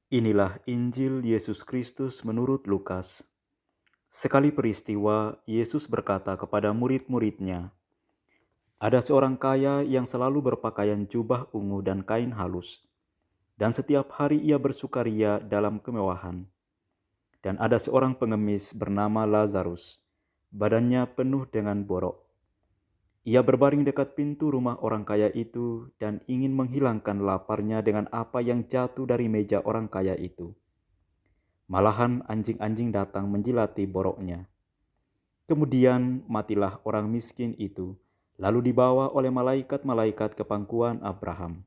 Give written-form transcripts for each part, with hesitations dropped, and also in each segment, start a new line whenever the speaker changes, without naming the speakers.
Inilah Injil Yesus Kristus menurut Lukas. Sekali peristiwa, Yesus berkata kepada murid-muridnya, "Ada seorang kaya yang selalu berpakaian jubah ungu dan kain halus, dan setiap hari ia bersukaria dalam kemewahan. Dan ada seorang pengemis bernama Lazarus, badannya penuh dengan borok. Ia berbaring dekat pintu rumah orang kaya itu dan ingin menghilangkan laparnya dengan apa yang jatuh dari meja orang kaya itu. Malahan anjing-anjing datang menjilati boroknya. Kemudian matilah orang miskin itu, lalu dibawa oleh malaikat-malaikat ke pangkuan Abraham.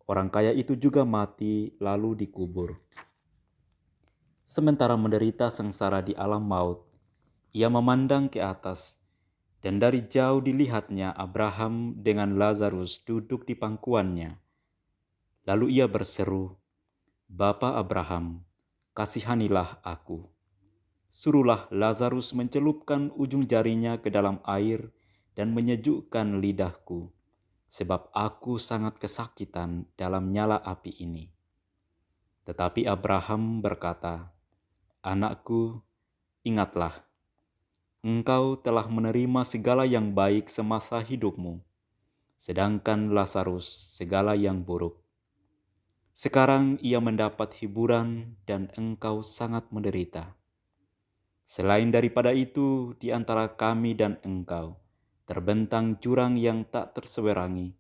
Orang kaya itu juga mati lalu dikubur. Sementara menderita sengsara di alam maut, ia memandang ke atas, dan dari jauh dilihatnya Abraham dengan Lazarus duduk di pangkuannya. Lalu ia berseru, 'Bapa Abraham, kasihanilah aku. Suruhlah Lazarus mencelupkan ujung jarinya ke dalam air dan menyejukkan lidahku, sebab aku sangat kesakitan dalam nyala api ini.' Tetapi Abraham berkata, 'Anakku, ingatlah, engkau telah menerima segala yang baik semasa hidupmu, sedangkan Lazarus segala yang buruk. Sekarang ia mendapat hiburan dan engkau sangat menderita. Selain daripada itu, di antara kami dan engkau terbentang jurang yang tak terseberangi,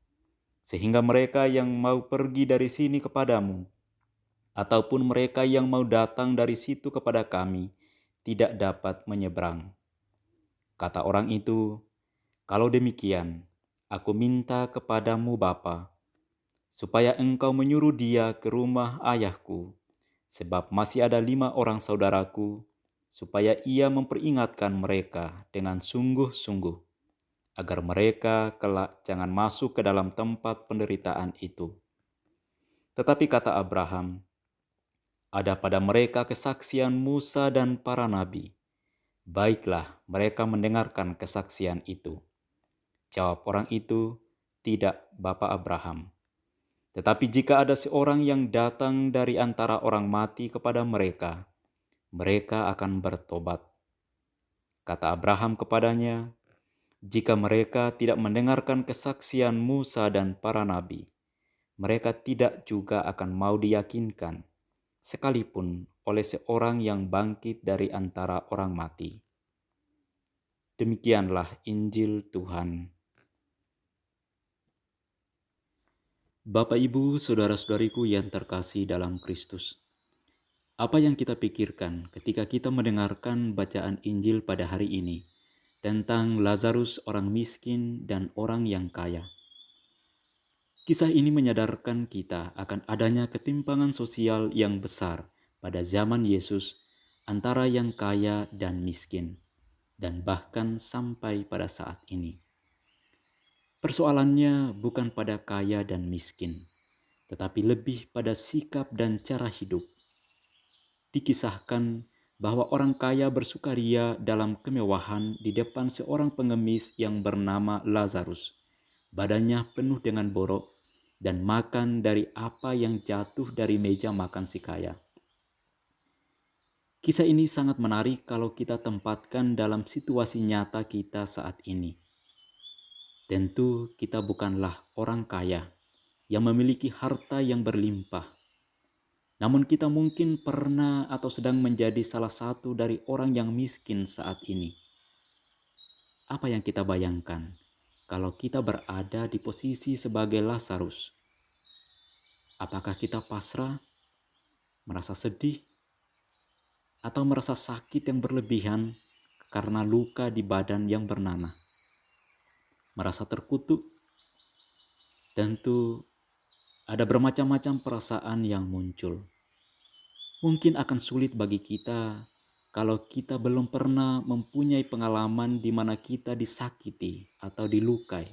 sehingga mereka yang mau pergi dari sini kepadamu, ataupun mereka yang mau datang dari situ kepada kami, tidak dapat menyeberang.' Kata orang itu, 'Kalau demikian, aku minta kepadamu Bapa, supaya engkau menyuruh dia ke rumah ayahku, sebab masih ada 5 orang saudaraku, supaya ia memperingatkan mereka dengan sungguh-sungguh, agar mereka kelak jangan masuk ke dalam tempat penderitaan itu.' Tetapi kata Abraham, 'Ada pada mereka kesaksian Musa dan para nabi. Baiklah mereka mendengarkan kesaksian itu.' Jawab orang itu, 'Tidak, Bapa Abraham. Tetapi jika ada seorang yang datang dari antara orang mati kepada mereka, mereka akan bertobat.' Kata Abraham kepadanya, 'Jika mereka tidak mendengarkan kesaksian Musa dan para nabi, mereka tidak juga akan mau diyakinkan, sekalipun oleh seorang yang bangkit dari antara orang mati.' Demikianlah Injil Tuhan. Bapak, Ibu, saudara-saudariku yang terkasih dalam Kristus. Apa yang kita pikirkan ketika kita mendengarkan bacaan Injil pada hari ini tentang Lazarus orang miskin dan orang yang kaya? Kisah ini menyadarkan kita akan adanya ketimpangan sosial yang besar pada zaman Yesus antara yang kaya dan miskin, dan bahkan sampai pada saat ini. Persoalannya bukan pada kaya dan miskin, tetapi lebih pada sikap dan cara hidup. Dikisahkan bahwa orang kaya bersukaria dalam kemewahan di depan seorang pengemis yang bernama Lazarus. Badannya penuh dengan borok dan makan dari apa yang jatuh dari meja makan si kaya. Kisah ini sangat menarik kalau kita tempatkan dalam situasi nyata kita saat ini. Tentu kita bukanlah orang kaya yang memiliki harta yang berlimpah. Namun kita mungkin pernah atau sedang menjadi salah satu dari orang yang miskin saat ini. Apa yang kita bayangkan kalau kita berada di posisi sebagai Lazarus? Apakah kita pasrah, merasa sedih, atau merasa sakit yang berlebihan karena luka di badan yang bernanah? Merasa terkutuk? Tentu ada bermacam-macam perasaan yang muncul. Mungkin akan sulit bagi kita kalau kita belum pernah mempunyai pengalaman di mana kita disakiti atau dilukai,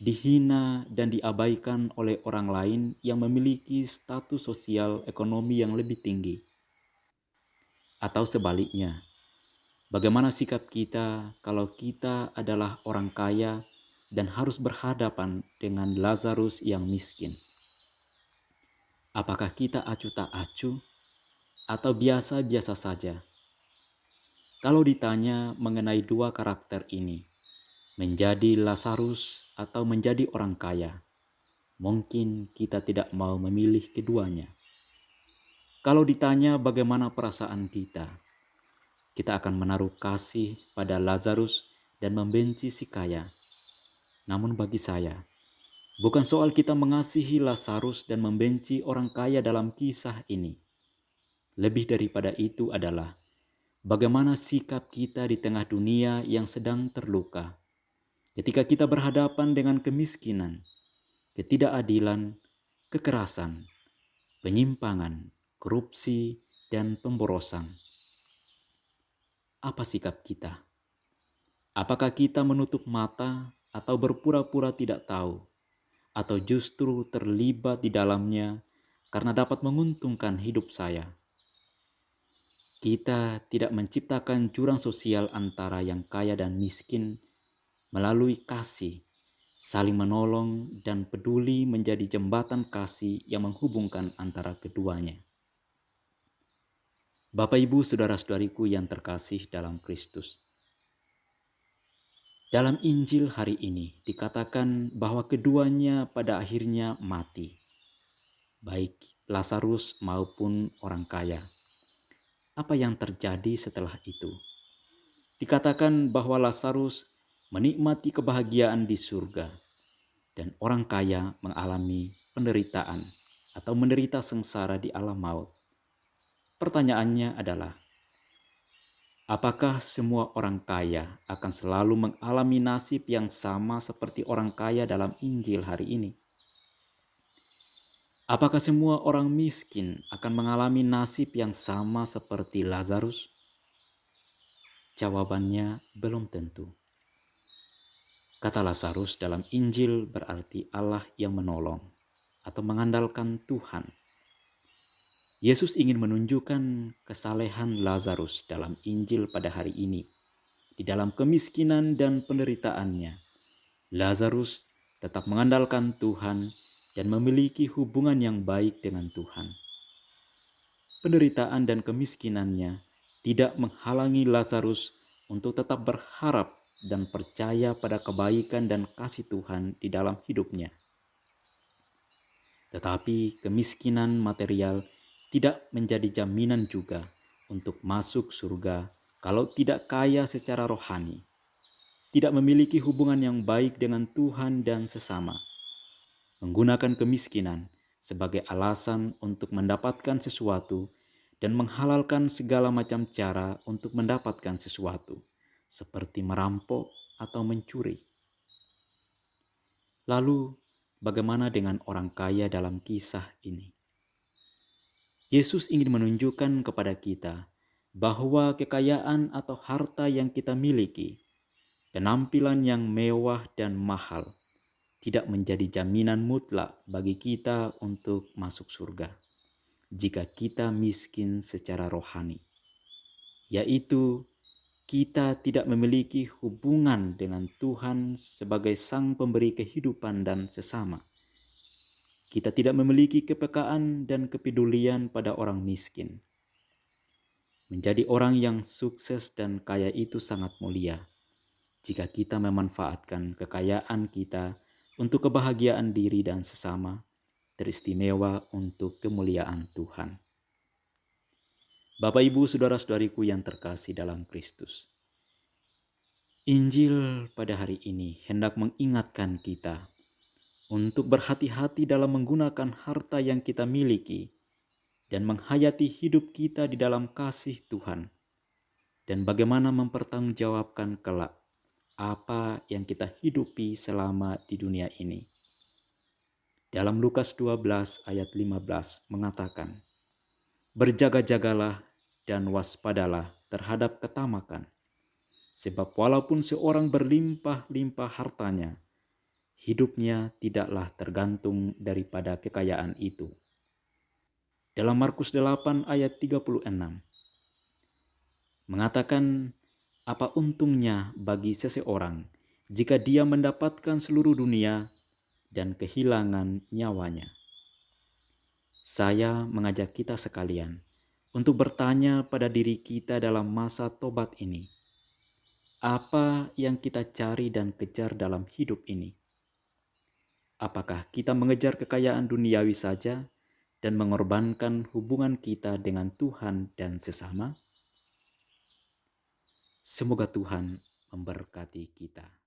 dihina dan diabaikan oleh orang lain yang memiliki status sosial ekonomi yang lebih tinggi. Atau sebaliknya, bagaimana sikap kita kalau kita adalah orang kaya dan harus berhadapan dengan Lazarus yang miskin. Apakah kita acuh tak acuh atau biasa-biasa saja? Kalau ditanya mengenai dua karakter ini, menjadi Lazarus atau menjadi orang kaya, mungkin kita tidak mau memilih keduanya. Kalau ditanya bagaimana perasaan kita akan menaruh kasih pada Lazarus dan membenci si kaya. Namun bagi saya, bukan soal kita mengasihi Lazarus dan membenci orang kaya dalam kisah ini. Lebih daripada itu adalah bagaimana sikap kita di tengah dunia yang sedang terluka. Ketika kita berhadapan dengan kemiskinan, ketidakadilan, kekerasan, penyimpangan, korupsi, dan pemborosan. Apa sikap kita? Apakah kita menutup mata atau berpura-pura tidak tahu? Atau justru terlibat di dalamnya karena dapat menguntungkan hidup saya? Kita tidak menciptakan jurang sosial antara yang kaya dan miskin melalui kasih, saling menolong, dan peduli menjadi jembatan kasih yang menghubungkan antara keduanya. Bapak, Ibu, saudara-saudariku yang terkasih dalam Kristus. Dalam Injil hari ini dikatakan bahwa keduanya pada akhirnya mati, baik Lazarus maupun orang kaya. Apa yang terjadi setelah itu? Dikatakan bahwa Lazarus menikmati kebahagiaan di surga dan orang kaya mengalami penderitaan atau menderita sengsara di alam maut. Pertanyaannya adalah, apakah semua orang kaya akan selalu mengalami nasib yang sama seperti orang kaya dalam Injil hari ini? Apakah semua orang miskin akan mengalami nasib yang sama seperti Lazarus? Jawabannya belum tentu. Kata Lazarus dalam Injil berarti Allah yang menolong atau mengandalkan Tuhan. Yesus ingin menunjukkan kesalehan Lazarus dalam Injil pada hari ini. Di dalam kemiskinan dan penderitaannya, Lazarus tetap mengandalkan Tuhan dan memiliki hubungan yang baik dengan Tuhan. Penderitaan dan kemiskinannya tidak menghalangi Lazarus untuk tetap berharap dan percaya pada kebaikan dan kasih Tuhan di dalam hidupnya. Tetapi kemiskinan material tidak menjadi jaminan juga untuk masuk surga kalau tidak kaya secara rohani, tidak memiliki hubungan yang baik dengan Tuhan dan sesama, menggunakan kemiskinan sebagai alasan untuk mendapatkan sesuatu dan menghalalkan segala macam cara untuk mendapatkan sesuatu, seperti merampok atau mencuri. Lalu, bagaimana dengan orang kaya dalam kisah ini? Yesus ingin menunjukkan kepada kita bahwa kekayaan atau harta yang kita miliki, penampilan yang mewah dan mahal, tidak menjadi jaminan mutlak bagi kita untuk masuk surga jika kita miskin secara rohani, yaitu kita tidak memiliki hubungan dengan Tuhan sebagai Sang Pemberi kehidupan dan sesama. Kita tidak memiliki kepekaan dan kepedulian pada orang miskin. Menjadi orang yang sukses dan kaya itu sangat mulia jika kita memanfaatkan kekayaan kita untuk kebahagiaan diri dan sesama, teristimewa untuk kemuliaan Tuhan. Bapak, Ibu, saudara-saudariku yang terkasih dalam Kristus. Injil pada hari ini hendak mengingatkan kita untuk berhati-hati dalam menggunakan harta yang kita miliki dan menghayati hidup kita di dalam kasih Tuhan, dan bagaimana mempertanggungjawabkan kelak apa yang kita hidupi selama di dunia ini. Dalam Lukas 12 ayat 15 mengatakan, "Berjaga-jagalah dan waspadalah terhadap ketamakan, sebab walaupun seorang berlimpah-limpah hartanya, hidupnya tidaklah tergantung daripada kekayaan itu." Dalam Markus 8 ayat 36 mengatakan, apa untungnya bagi seseorang jika dia mendapatkan seluruh dunia dan kehilangan nyawanya? Saya mengajak kita sekalian untuk bertanya pada diri kita dalam masa tobat ini. Apa yang kita cari dan kejar dalam hidup ini? Apakah kita mengejar kekayaan duniawi saja dan mengorbankan hubungan kita dengan Tuhan dan sesama? Semoga Tuhan memberkati kita.